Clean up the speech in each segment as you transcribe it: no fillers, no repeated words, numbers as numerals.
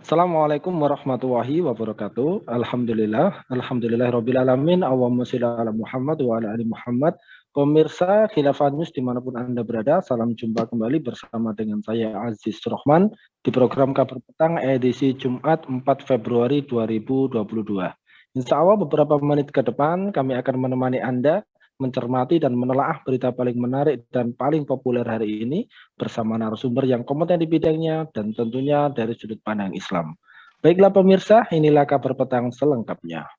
Assalamualaikum warahmatullahi wabarakatuh. Alhamdulillah rabbil alamin. Allahumma sholli ala Muhammad wa ala ali Muhammad. Pemirsa Khilafah News dimanapun Anda berada, salam jumpa kembali bersama dengan saya Aziz Rohman di program Kabar Petang edisi Jumat 4 Februari 2022. Insya Allah beberapa menit ke depan kami akan menemani Anda mencermati dan menelaah berita paling menarik dan paling populer hari ini bersama narasumber yang kompeten di bidangnya dan tentunya dari sudut pandang Islam. Baiklah pemirsa, inilah kabar petang selengkapnya.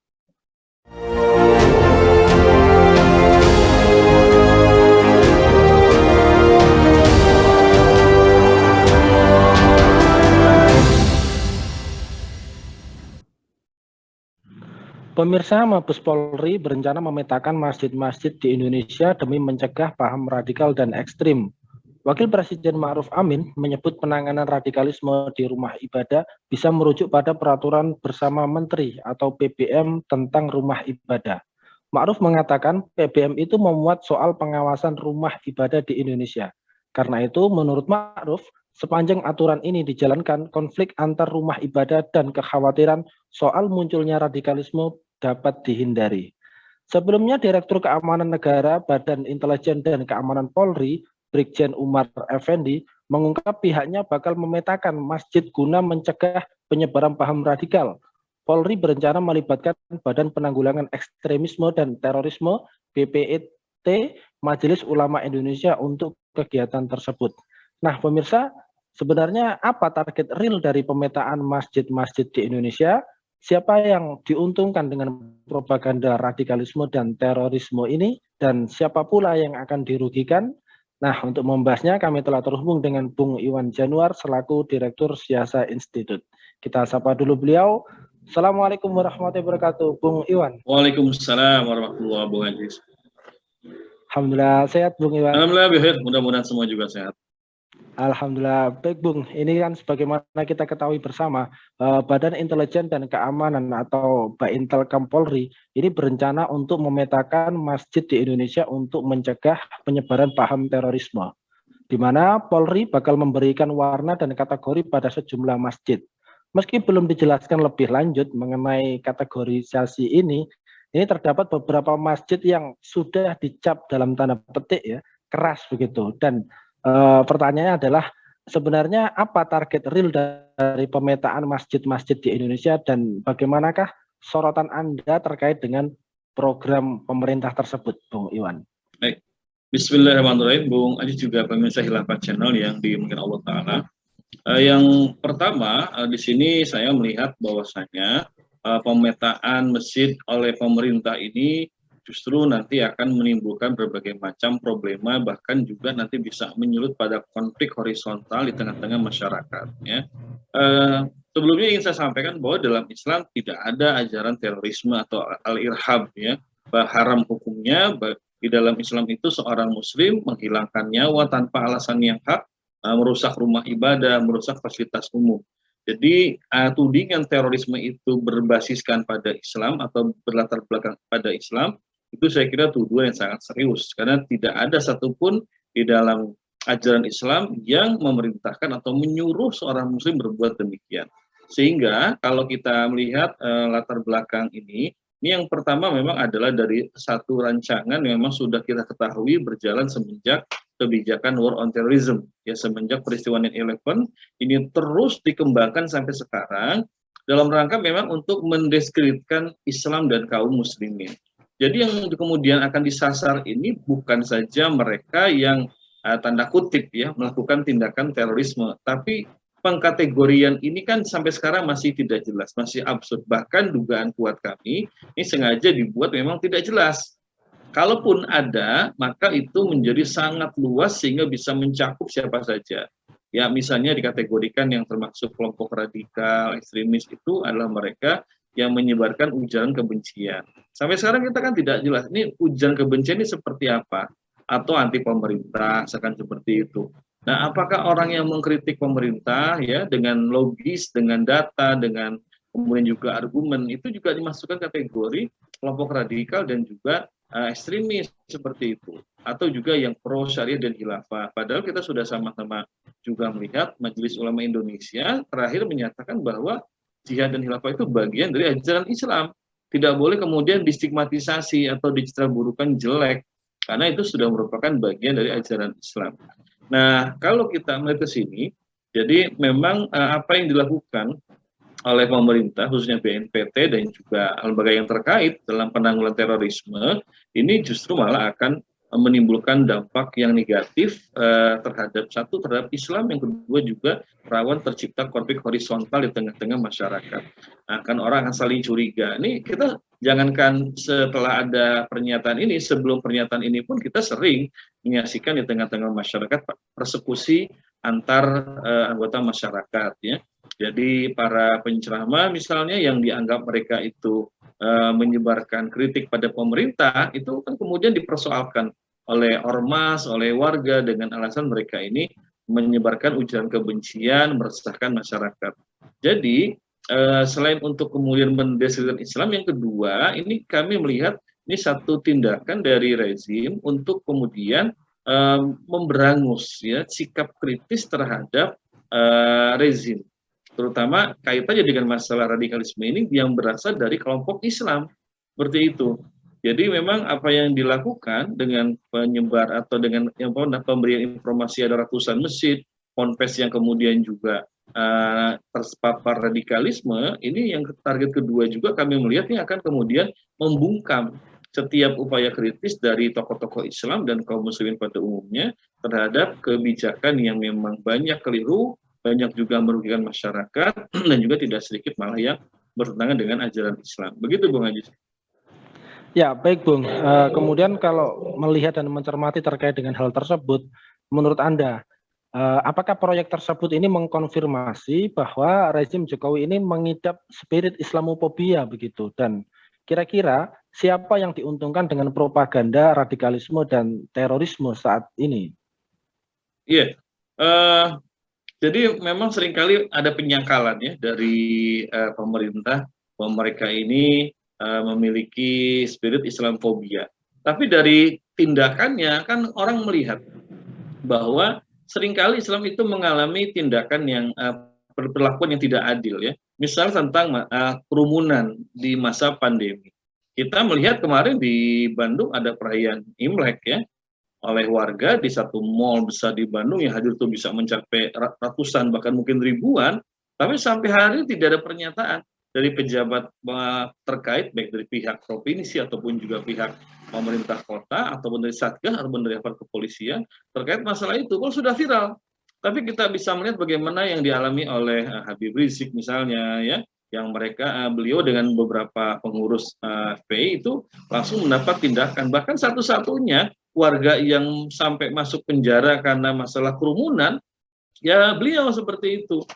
Pemirsa, Mabes Polri berencana memetakan masjid-masjid di Indonesia demi mencegah paham radikal dan ekstrim. Wakil Presiden Ma'ruf Amin menyebut penanganan radikalisme di rumah ibadah bisa merujuk pada peraturan bersama Menteri atau PBM tentang rumah ibadah. Ma'ruf mengatakan PBM itu memuat soal pengawasan rumah ibadah di Indonesia. Karena itu menurut Ma'ruf, sepanjang aturan ini dijalankan, konflik antar rumah ibadah dan kekhawatiran soal munculnya radikalisme dapat dihindari. Sebelumnya Direktur Keamanan Negara Badan Intelijen dan Keamanan Polri Brigjen Umar Effendi mengungkap pihaknya bakal memetakan masjid guna mencegah penyebaran paham radikal. Polri berencana melibatkan Badan Penanggulangan Ekstremisme dan Terorisme BPET Majelis Ulama Indonesia untuk kegiatan tersebut. Nah, pemirsa, sebenarnya apa target real dari pemetaan masjid-masjid di Indonesia? Siapa yang diuntungkan dengan propaganda radikalisme dan terorisme ini? Dan siapa pula yang akan dirugikan? Nah, untuk membahasnya kami telah terhubung dengan Bung Iwan Januar selaku Direktur Siasa Institute. Kita sapa dulu beliau. Assalamualaikum warahmatullahi wabarakatuh, Bung Iwan. Waalaikumsalam warahmatullahi wabarakatuh. Alhamdulillah sehat, Bung Iwan. Alhamdulillah bihir, mudah-mudahan semua juga sehat. Alhamdulillah. Baik, Bung. Ini kan sebagaimana kita ketahui bersama, Badan Intelijen dan Keamanan atau Baintelkam Polri ini berencana untuk memetakan masjid di Indonesia untuk mencegah penyebaran paham terorisme, di mana Polri bakal memberikan warna dan kategori pada sejumlah masjid. Meski belum dijelaskan lebih lanjut mengenai kategorisasi ini terdapat beberapa masjid yang sudah dicap dalam tanda petik ya, keras begitu. Dan pertanyaannya adalah sebenarnya apa target real dari pemetaan masjid-masjid di Indonesia dan bagaimanakah sorotan Anda terkait dengan program pemerintah tersebut, Bung Iwan? Baik. Bismillahirrahmanirrahim, Bung Aziz juga pemirsa Khilafah Channel yang dimuliakan Allah Ta'ala. Yang pertama, di sini saya melihat bahwasanya pemetaan masjid oleh pemerintah ini justru nanti akan menimbulkan berbagai macam problema, bahkan juga nanti bisa menyulut pada konflik horizontal di tengah-tengah masyarakat. Ya. Sebelumnya ingin saya sampaikan bahwa dalam Islam tidak ada ajaran terorisme atau al-irhab, ya, haram hukumnya. Di dalam Islam itu seorang muslim menghilangkan nyawa tanpa alasan yang hak, merusak rumah ibadah, merusak fasilitas umum. Jadi tudingan terorisme itu berbasiskan pada Islam atau berlatar belakang pada Islam, itu saya kira tuduhan yang sangat serius, karena tidak ada satupun di dalam ajaran Islam yang memerintahkan atau menyuruh seorang muslim berbuat demikian. Sehingga kalau kita melihat latar belakang ini yang pertama memang adalah dari satu rancangan yang memang sudah kita ketahui berjalan semenjak kebijakan War on Terrorism, ya, semenjak peristiwa 9/11 ini terus dikembangkan sampai sekarang dalam rangka memang untuk mendiskreditkan Islam dan kaum muslimin. Jadi yang kemudian akan disasar ini bukan saja mereka yang tanda kutip ya melakukan tindakan terorisme, tapi pengkategorian ini kan sampai sekarang masih tidak jelas, masih absurd. Bahkan dugaan kuat kami ini sengaja dibuat memang tidak jelas. Kalaupun ada, maka itu menjadi sangat luas sehingga bisa mencakup siapa saja. Ya, misalnya dikategorikan yang termasuk kelompok radikal, ekstremis itu adalah mereka yang menyebarkan ujaran kebencian. Sampai sekarang kita kan tidak jelas, ini ujaran kebencian ini seperti apa? Atau anti pemerintah, misalkan seperti itu. Nah, apakah orang yang mengkritik pemerintah ya dengan logis, dengan data, dengan kemudian juga argumen itu juga dimasukkan kategori kelompok radikal dan juga ekstremis seperti itu, atau juga yang pro syariah dan khilafah. Padahal kita sudah sama-sama juga melihat Majelis Ulama Indonesia terakhir menyatakan bahwa jihad dan khilafah itu bagian dari ajaran Islam. Tidak boleh kemudian distigmatisasi atau diceritakan jelek, karena itu sudah merupakan bagian dari ajaran Islam. Nah, kalau kita melihat ke sini, jadi memang apa yang dilakukan oleh pemerintah, khususnya BNPT dan juga lembaga yang terkait dalam penanggulangan terorisme, ini justru malah akan menimbulkan dampak yang negatif terhadap Islam, yang kedua juga rawan tercipta konflik horizontal di tengah-tengah masyarakat. Nah, kan orang akan saling curiga. Ini kita jangankan setelah ada pernyataan ini, sebelum pernyataan ini pun kita sering menyaksikan di tengah-tengah masyarakat persekusi antar anggota masyarakat, ya. Jadi para penceramah misalnya yang dianggap mereka itu menyebarkan kritik pada pemerintah, itu kan kemudian dipersoalkan oleh ormas, oleh warga dengan alasan mereka ini menyebarkan ujaran kebencian, meresahkan masyarakat. Jadi selain untuk kemudian mendeskripsikan Islam, yang kedua ini kami melihat ini satu tindakan dari rezim untuk kemudian memberangus, ya, sikap kritis terhadap rezim, terutama kaitannya dengan masalah radikalisme ini yang berasal dari kelompok Islam, seperti itu. Jadi memang apa yang dilakukan dengan penyebar atau dengan yang pemberian informasi, ada ratusan masjid, ponpes yang kemudian juga terpapar radikalisme, ini yang target kedua juga kami melihat ini akan kemudian membungkam setiap upaya kritis dari tokoh-tokoh Islam dan kaum muslimin pada umumnya terhadap kebijakan yang memang banyak keliru, banyak juga merugikan masyarakat, dan juga tidak sedikit malah yang bertentangan dengan ajaran Islam. Begitu, Bung Haji. Ya, baik Bung. Kemudian kalau melihat dan mencermati terkait dengan hal tersebut, menurut Anda, apakah proyek tersebut ini mengkonfirmasi bahwa rezim Jokowi ini mengidap spirit Islamofobia begitu? Dan kira-kira siapa yang diuntungkan dengan propaganda radikalisme dan terorisme saat ini? Iya, jadi memang seringkali ada penyangkalan, ya, dari pemerintah bahwa mereka ini memiliki spirit Islamofobia. Tapi dari tindakannya kan orang melihat bahwa seringkali Islam itu mengalami tindakan yang perlakuan yang tidak adil, ya. Misal tentang kerumunan di masa pandemi. Kita melihat kemarin di Bandung ada perayaan Imlek, ya, oleh warga di satu mall besar di Bandung yang hadir itu bisa mencapai ratusan bahkan mungkin ribuan, tapi sampai hari ini tidak ada pernyataan dari pejabat terkait, baik dari pihak provinsi ataupun juga pihak pemerintah kota ataupun dari Satgas ataupun dari aparat kepolisian terkait masalah itu. Kalau sudah viral, tapi kita bisa melihat bagaimana yang dialami oleh Habib Rizik misalnya, ya, yang mereka beliau dengan beberapa pengurus FPI itu langsung mendapat tindakan, bahkan satu-satunya warga yang sampai masuk penjara karena masalah kerumunan, ya beliau seperti itu.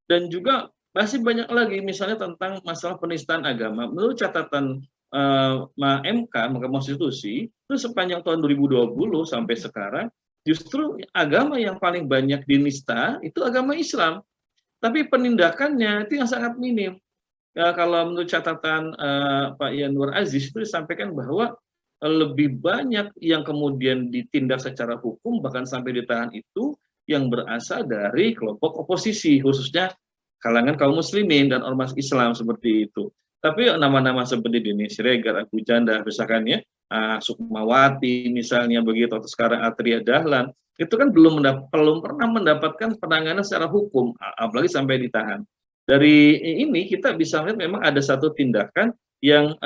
Dan juga masih banyak lagi, misalnya tentang masalah penistaan agama. Menurut catatan MK, Mahkamah Konstitusi, itu sepanjang tahun 2020 sampai sekarang, justru agama yang paling banyak dinista itu agama Islam. Tapi penindakannya itu yang sangat minim. Kalau menurut catatan Pak Yanwar Aziz itu disampaikan bahwa lebih banyak yang kemudian ditindak secara hukum bahkan sampai ditahan itu yang berasal dari kelompok oposisi, khususnya kalangan kaum muslimin dan ormas Islam seperti itu. Tapi nama-nama seperti Denny Siregar, Abu Janda, misalkan, ya, Sukmawati misalnya begitu, atau sekarang Atria Dahlan, itu kan belum pernah mendapatkan penanganan secara hukum, apalagi sampai ditahan. Dari ini kita bisa melihat memang ada satu tindakan yang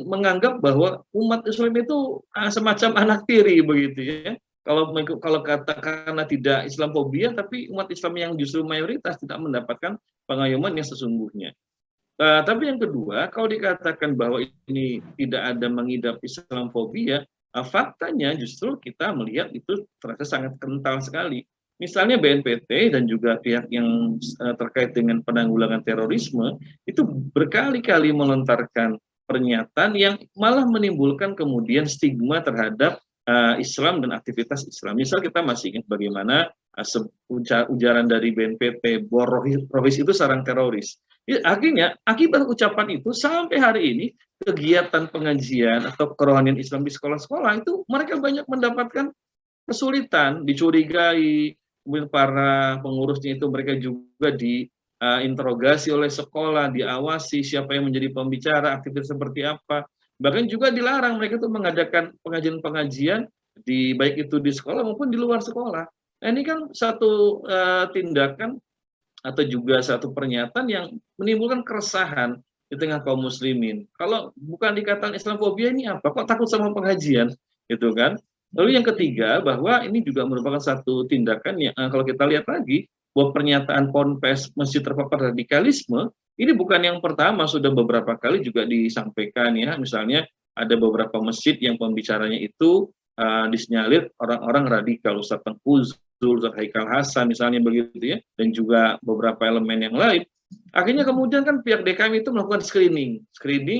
menganggap bahwa umat Islam itu semacam anak tiri begitu, ya. Kalau katakanlah tidak Islamofobia, tapi umat Islam yang justru mayoritas tidak mendapatkan pengayoman yang sesungguhnya. Tapi yang kedua, kalau dikatakan bahwa ini tidak ada mengidap Islamofobia, faktanya justru kita melihat itu terasa sangat kental sekali. Misalnya BNPT dan juga pihak yang terkait dengan penanggulangan terorisme itu berkali-kali melontarkan pernyataan yang malah menimbulkan kemudian stigma terhadap Islam dan aktivitas Islam. Misal kita masih ingat bagaimana ujaran dari BNPT, bahwa Rohis itu sarang teroris. Akhirnya akibat ucapan itu sampai hari ini kegiatan pengajian atau kerohanian Islam di sekolah-sekolah itu mereka banyak mendapatkan kesulitan, dicurigai, kemudian para pengurusnya itu mereka juga diinterogasi oleh sekolah, diawasi siapa yang menjadi pembicara, aktivitas seperti apa. Bahkan juga dilarang mereka itu mengadakan pengajian-pengajian baik itu di sekolah maupun di luar sekolah. Nah, ini kan satu tindakan atau juga satu pernyataan yang menimbulkan keresahan di tengah kaum muslimin. Kalau bukan dikatakan Islamofobia ini apa? Kok takut sama pengajian? Gitu kan? Lalu yang ketiga, bahwa ini juga merupakan satu tindakan yang kalau kita lihat lagi, bahwa pernyataan Ponpes masjid terpapar radikalisme, ini bukan yang pertama, sudah beberapa kali juga disampaikan ya. Misalnya ada beberapa masjid yang pembicaranya itu disinyalir orang-orang radikal, Ustadz Tengku Ustadz Haikal Hasan misalnya begitu ya, dan juga beberapa elemen yang lain. Akhirnya kemudian kan pihak DKM itu melakukan screening,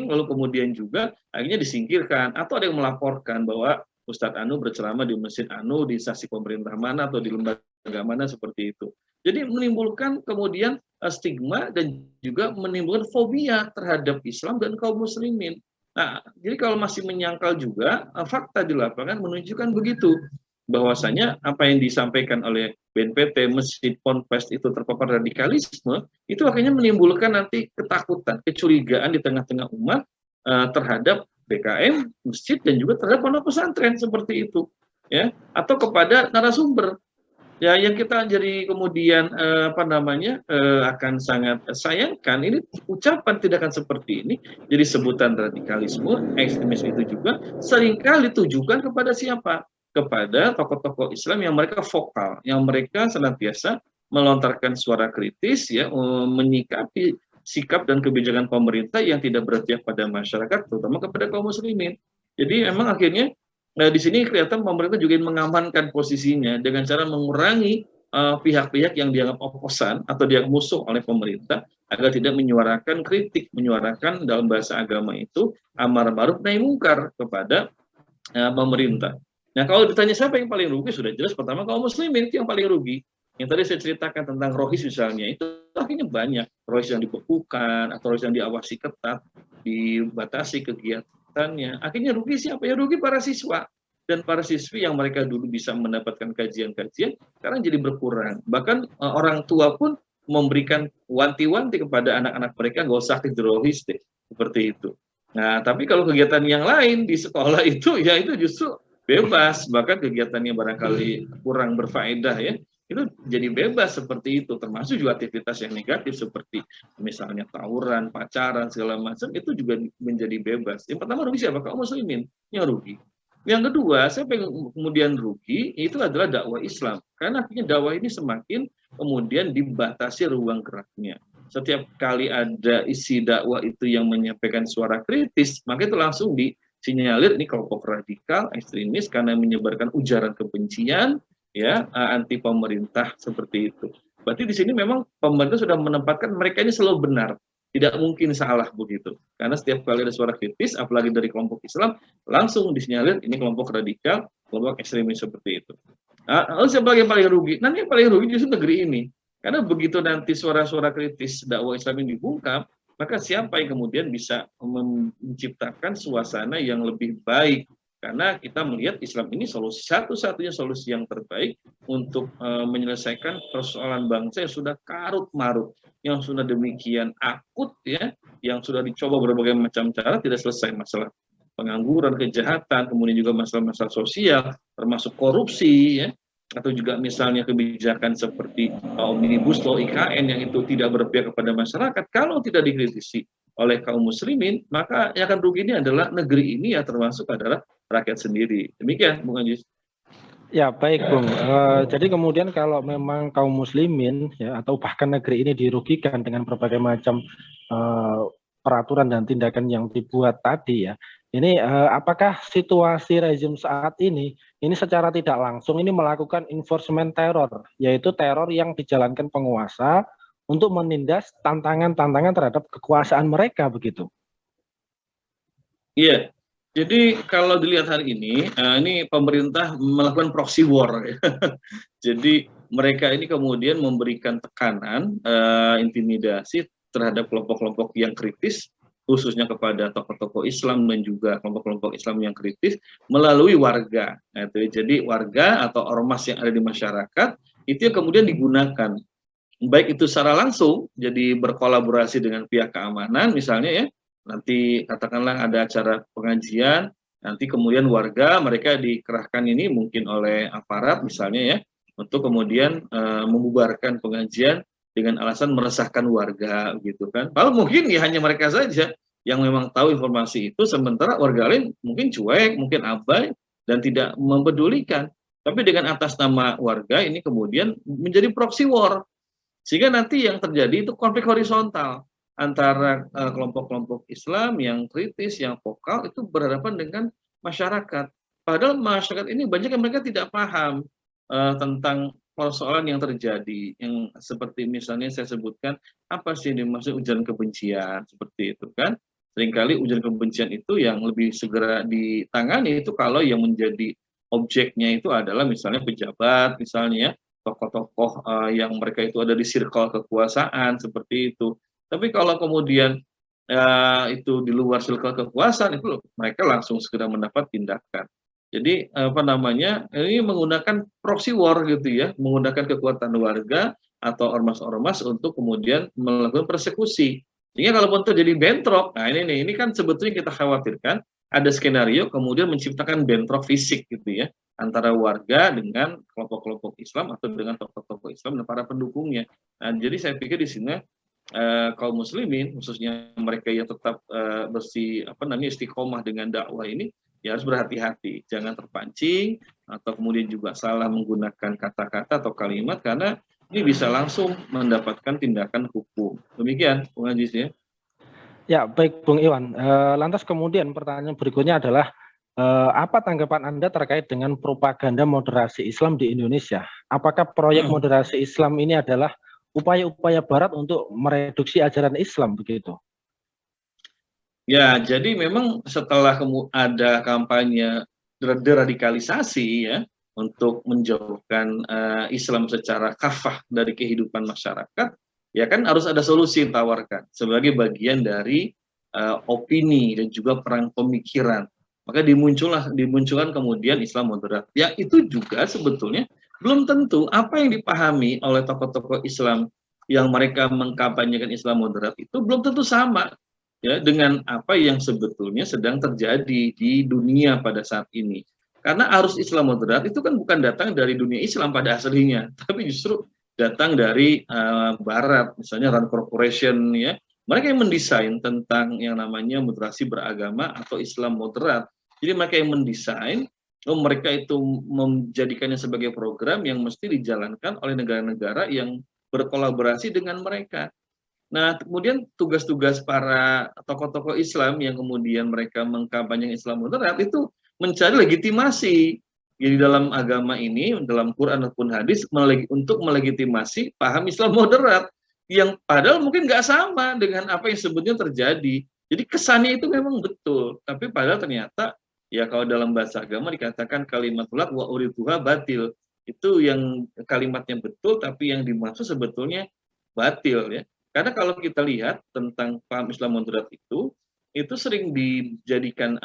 lalu kemudian juga akhirnya disingkirkan atau ada yang melaporkan bahwa Ustadz Anu berceramah di masjid Anu, di instansi pemerintah mana atau di lembaga mana seperti itu. Jadi menimbulkan kemudian stigma dan juga menimbulkan fobia terhadap Islam dan kaum muslimin. Nah, jadi kalau masih menyangkal juga, fakta di lapangan menunjukkan begitu, bahwasanya apa yang disampaikan oleh BNPT Masjid Ponpes itu terpapar radikalisme, itu akhirnya menimbulkan nanti ketakutan, kecurigaan di tengah-tengah umat terhadap DKM, masjid, dan juga terhadap pondok pesantren seperti itu, ya, atau kepada narasumber. Ya, yang kita jadi kemudian akan sangat sayangkan ini ucapan tindakan seperti ini jadi sebutan radikalisme, ekstremisme itu juga seringkali ditujukan kepada siapa? Kepada tokoh-tokoh Islam yang mereka vokal, yang mereka senantiasa melontarkan suara kritis ya, menyikapi sikap dan kebijakan pemerintah yang tidak berpihak pada masyarakat, terutama kepada kaum muslimin. Jadi memang akhirnya di sini kelihatan pemerintah juga ingin mengamankan posisinya dengan cara mengurangi pihak-pihak yang dianggap oposan atau dianggap musuh oleh pemerintah agar tidak menyuarakan kritik, menyuarakan dalam bahasa agama itu amar ma'ruf nahi mungkar kepada pemerintah. Nah, kalau ditanya siapa yang paling rugi, sudah jelas pertama kaum muslimin itu yang paling rugi. Yang tadi saya ceritakan tentang rohis misalnya, itu akhirnya banyak rohis yang dibekukan atau rohis yang diawasi ketat, dibatasi kegiatannya. Akhirnya rugi siapa? Ya rugi para siswa dan para siswi yang mereka dulu bisa mendapatkan kajian-kajian, sekarang jadi berkurang. Bahkan orang tua pun memberikan wanti-wanti kepada anak-anak mereka, nggak usah aktif rohis deh, seperti itu. Nah, tapi kalau kegiatan yang lain di sekolah itu, ya itu justru bebas, bahkan kegiatannya barangkali kurang berfaedah ya, itu jadi bebas seperti itu, termasuk juga aktivitas yang negatif seperti misalnya tawuran, pacaran, segala macam, itu juga menjadi bebas. Yang pertama rugi siapa? Kaum muslimin yang rugi. Yang kedua, siapa yang kemudian rugi, itu adalah dakwah Islam. Karena akhirnya dakwah ini semakin kemudian dibatasi ruang geraknya. Setiap kali ada isi dakwah itu yang menyampaikan suara kritis, maka itu langsung disinyalir ini kelompok radikal, ekstremis, karena menyebarkan ujaran kebencian, ya, anti pemerintah seperti itu. Berarti di sini memang pemerintah sudah menempatkan mereka ini selalu benar, tidak mungkin salah begitu. Karena setiap kali ada suara kritis, apalagi dari kelompok Islam, langsung disinyalir ini kelompok radikal, kelompok ekstremis seperti itu. Nah, lalu siapa yang paling rugi? Nanti yang paling rugi justru negeri ini. Karena begitu nanti suara-suara kritis dakwah Islam ini dibungkam, maka siapa yang kemudian bisa menciptakan suasana yang lebih baik? Karena kita melihat Islam ini solusi, satu-satunya solusi yang terbaik untuk menyelesaikan persoalan bangsa yang sudah karut-marut, yang sudah demikian akut ya, yang sudah dicoba berbagai macam cara tidak selesai, masalah pengangguran, kejahatan, kemudian juga masalah-masalah sosial, termasuk korupsi ya, atau juga misalnya kebijakan seperti Omnibus Law IKN yang itu tidak berpihak kepada masyarakat, kalau tidak dikritisi oleh kaum muslimin, maka yang akan rugi ini adalah negeri ini ya, termasuk adalah rakyat sendiri. Demikian, Bung Ajis. Ya, baik, Bung. Jadi kemudian kalau memang kaum muslimin ya atau bahkan negeri ini dirugikan dengan berbagai macam peraturan dan tindakan yang dibuat tadi ya. Ini apakah situasi rezim saat ini secara tidak langsung ini melakukan enforcement teror, yaitu teror yang dijalankan penguasa untuk menindas tantangan-tantangan terhadap kekuasaan mereka begitu? Iya, jadi kalau dilihat hari ini pemerintah melakukan proxy war. Ya. Jadi mereka ini kemudian memberikan tekanan, intimidasi terhadap kelompok-kelompok yang kritis, khususnya kepada tokoh-tokoh Islam dan juga kelompok-kelompok Islam yang kritis melalui warga. Nah, itu jadi warga atau ormas yang ada di masyarakat itu yang kemudian digunakan, baik itu secara langsung, jadi berkolaborasi dengan pihak keamanan misalnya ya, nanti katakanlah ada acara pengajian, nanti kemudian warga mereka dikerahkan ini mungkin oleh aparat misalnya ya, untuk kemudian membubarkan pengajian dengan alasan meresahkan warga gitu kan. Kalau mungkin ya hanya mereka saja yang memang tahu informasi itu, sementara warga lain mungkin cuek, mungkin abai dan tidak mempedulikan. Tapi dengan atas nama warga ini kemudian menjadi proxy war, sehingga nanti yang terjadi itu konflik horizontal antara kelompok-kelompok Islam yang kritis, yang vokal itu berhadapan dengan masyarakat. Padahal masyarakat ini banyak yang mereka tidak paham tentang persoalan yang terjadi, yang seperti misalnya saya sebutkan, apa sih yang dimaksud ujaran kebencian, seperti itu kan. Seringkali ujaran kebencian itu yang lebih segera ditangani itu kalau yang menjadi objeknya itu adalah misalnya pejabat, misalnya ya, tokoh-tokoh yang mereka itu ada di circle kekuasaan seperti itu. Tapi kalau kemudian itu di luar circle kekuasaan itu mereka langsung segera mendapat tindakan. Jadi apa namanya, ini menggunakan proxy war gitu ya, menggunakan kekuatan warga atau ormas-ormas untuk kemudian melakukan persekusi. Sehingga kalaupun terjadi bentrok, nah ini kan sebetulnya kita khawatirkan ada skenario kemudian menciptakan bentrok fisik gitu ya, antara warga dengan kelompok-kelompok Islam atau dengan tokoh-tokoh Islam dan para pendukungnya. Nah, jadi saya pikir di sini kaum muslimin khususnya mereka yang tetap istiqomah dengan dakwah ini ya harus berhati-hati, jangan terpancing atau kemudian juga salah menggunakan kata-kata atau kalimat karena ini bisa langsung mendapatkan tindakan hukum. Demikian, Bung Ajis ya. Ya, baik Bung Iwan. Lantas kemudian pertanyaan berikutnya adalah apa tanggapan Anda terkait dengan propaganda moderasi Islam di Indonesia? Apakah proyek moderasi Islam ini adalah upaya-upaya Barat untuk mereduksi ajaran Islam begitu? Ya, jadi memang setelah ada kampanye deradikalisasi ya untuk menjauhkan Islam secara kafah dari kehidupan masyarakat, ya kan harus ada solusi yang ditawarkan sebagai bagian dari opini dan juga perang pemikiran. Maka dimunculkan kemudian Islam moderat. Ya itu juga sebetulnya belum tentu apa yang dipahami oleh tokoh-tokoh Islam yang mereka mengkampanyekan Islam moderat itu belum tentu sama ya dengan apa yang sebetulnya sedang terjadi di dunia pada saat ini. Karena arus Islam moderat itu kan bukan datang dari dunia Islam pada aslinya, tapi justru datang dari Barat, misalnya Rand Corporation ya. Mereka yang mendesain tentang yang namanya moderasi beragama atau Islam moderat. Jadi mereka yang mendesain, mereka itu menjadikannya sebagai program yang mesti dijalankan oleh negara-negara yang berkolaborasi dengan mereka. Nah, kemudian tugas-tugas para tokoh-tokoh Islam yang kemudian mereka mengkampanyekan Islam moderat itu mencari legitimasi. Jadi dalam agama ini, dalam Quran ataupun hadis, untuk melegitimasi paham Islam moderat. Yang padahal mungkin nggak sama dengan apa yang sebetulnya terjadi. Jadi kesannya itu memang betul. Tapi padahal ternyata, ya kalau dalam bahasa agama dikatakan kalimatullah wa urituha batil. Itu yang kalimatnya betul, tapi yang dimaksud sebetulnya batil ya. Karena kalau kita lihat tentang paham Islam moderat itu sering diberikan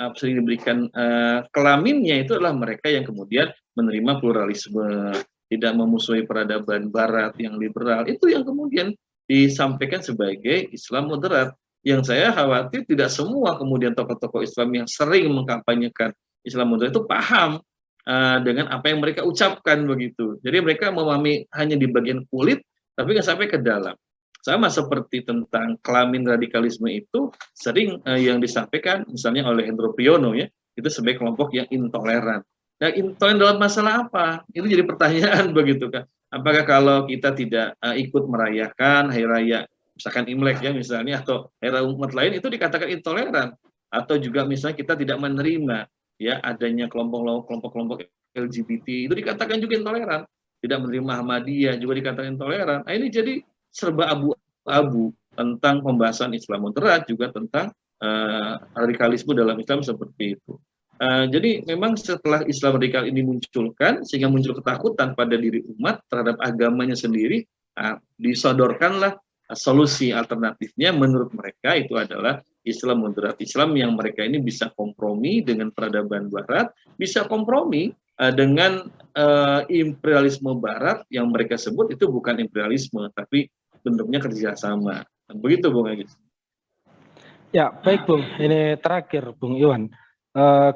kelaminnya itu adalah mereka yang kemudian menerima pluralisme, tidak memusuhi peradaban Barat yang liberal. Itu yang kemudian disampaikan sebagai Islam moderat. Yang saya khawatir tidak semua kemudian tokoh-tokoh Islam yang sering mengkampanyekan Islam moderat itu paham dengan apa yang mereka ucapkan begitu. Jadi mereka memahami hanya di bagian kulit, tapi nggak sampai ke dalam. Sama seperti tentang kelamin radikalisme itu sering yang disampaikan misalnya oleh Hendro Priyono ya, itu sebagai kelompok yang intoleran. Nah, intoleran dalam masalah apa? Itu jadi pertanyaan begitu kan. Apakah kalau kita tidak ikut merayakan hari raya misalkan Imlek ya misalnya atau hari raya umat lain itu dikatakan intoleran, atau juga misalnya kita tidak menerima ya adanya kelompok-kelompok LGBT itu dikatakan juga intoleran. Tidak menerima Ahmadiyah juga dikatakan intoleran. Nah, ini jadi serba abu-abu tentang pembahasan Islam moderat, juga tentang radikalisme dalam Islam seperti itu. Jadi memang setelah Islam radikal ini munculkan, sehingga muncul ketakutan pada diri umat terhadap agamanya sendiri, disodorkanlah solusi alternatifnya menurut mereka itu adalah Islam moderat. Islam yang mereka ini bisa kompromi dengan peradaban Barat, bisa kompromi dengan imperialisme Barat yang mereka sebut itu bukan imperialisme, tapi bentuknya kerjasama. Begitu, Bung Agis. Ya, baik Bung. Ini terakhir Bung Iwan.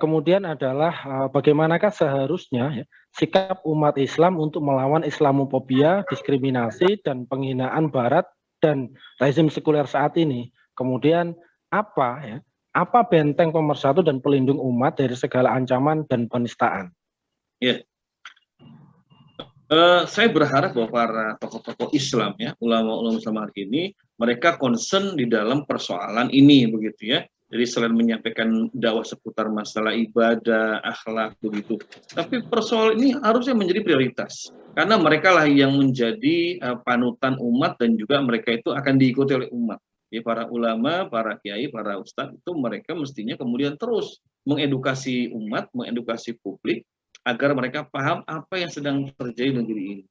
Kemudian adalah bagaimanakah seharusnya ya, sikap umat Islam untuk melawan Islamofobia, diskriminasi, dan penghinaan Barat dan rezim sekuler saat ini. Kemudian apa benteng pemersatu dan pelindung umat dari segala ancaman dan penistaan? Ya, saya berharap bahwa para tokoh-tokoh Islam ya, ulama-ulama Islam hari ini, mereka concern di dalam persoalan ini begitu ya. Jadi selain menyampaikan dakwah seputar masalah ibadah, akhlak begitu, tapi persoalan ini harusnya menjadi prioritas karena mereka lah yang menjadi panutan umat dan juga mereka itu akan diikuti oleh umat. Ya, para ulama, para kiai, para ustadz itu mereka mestinya kemudian terus mengedukasi umat, mengedukasi publik agar mereka paham apa yang sedang terjadi di negeri ini,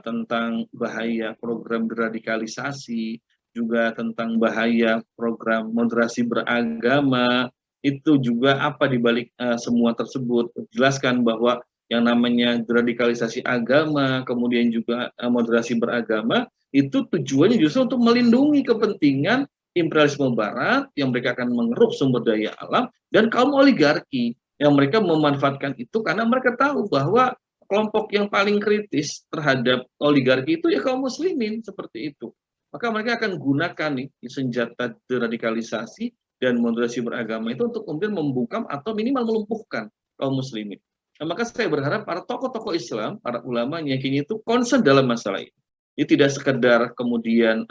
tentang bahaya program deradikalisasi, juga tentang bahaya program moderasi beragama, itu juga apa dibalik semua tersebut. Jelaskan bahwa yang namanya deradikalisasi agama, kemudian juga moderasi beragama, itu tujuannya justru untuk melindungi kepentingan imperialisme Barat yang mereka akan mengeruk sumber daya alam dan kaum oligarki yang mereka memanfaatkan itu karena mereka tahu bahwa kelompok yang paling kritis terhadap oligarki itu ya kaum muslimin seperti itu. Maka mereka akan gunakan nih senjata deradikalisasi dan moderasi beragama itu untuk kemudian membungkam atau minimal melumpuhkan kaum muslimin. Nah, maka saya berharap para tokoh-tokoh Islam, para ulama yang kini itu concern dalam masalah ini. Ini tidak sekedar kemudian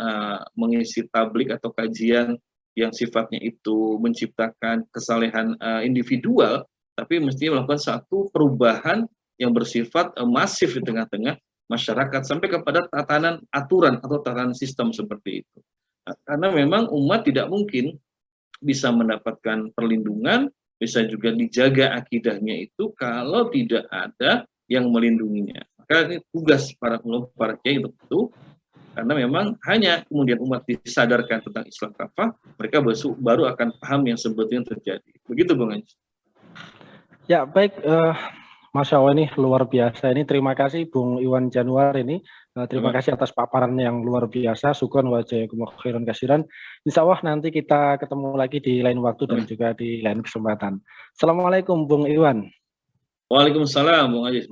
mengisi tablik atau kajian yang sifatnya itu menciptakan kesalehan individual, tapi mestinya melakukan satu perubahan yang bersifat masif di tengah-tengah masyarakat sampai kepada tatanan aturan atau tatanan sistem seperti itu. Nah, karena memang umat tidak mungkin bisa mendapatkan perlindungan, bisa juga dijaga akidahnya itu kalau tidak ada yang melindunginya. Maka ini tugas para ulama, para kiai untuk itu, karena memang hanya kemudian umat disadarkan tentang Islam kafah, mereka baru akan paham yang sebetulnya terjadi. Begitu Bung Anji. Ya, baik. Masya Allah, ini luar biasa. Ini terima kasih Bung Iwan Januar ini. Terima kasih atas paparan yang luar biasa. Syukron wa jazakumullahu khairan kasiran. Insya Allah nanti kita ketemu lagi di lain waktu dan juga di lain kesempatan. Assalamualaikum Bung Iwan. Waalaikumsalam Bung Aziz.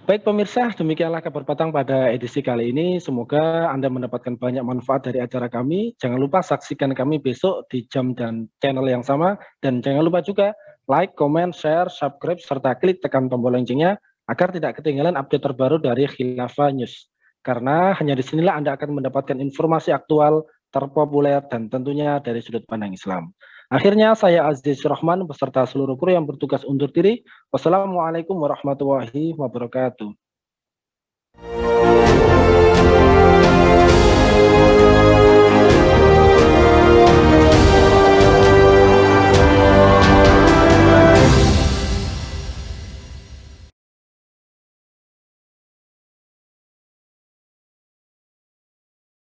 Baik pemirsa, demikianlah kabar petang pada edisi kali ini. Semoga Anda mendapatkan banyak manfaat dari acara kami. Jangan lupa saksikan kami besok di jam dan channel yang sama. Dan jangan lupa juga like, comment, share, subscribe, serta klik tekan tombol loncengnya agar tidak ketinggalan update terbaru dari Khilafah News. Karena hanya disinilah Anda akan mendapatkan informasi aktual, terpopuler, dan tentunya dari sudut pandang Islam. Akhirnya saya Aziz Rahman beserta seluruh kru yang bertugas undur diri. Wassalamualaikum warahmatullahi wabarakatuh.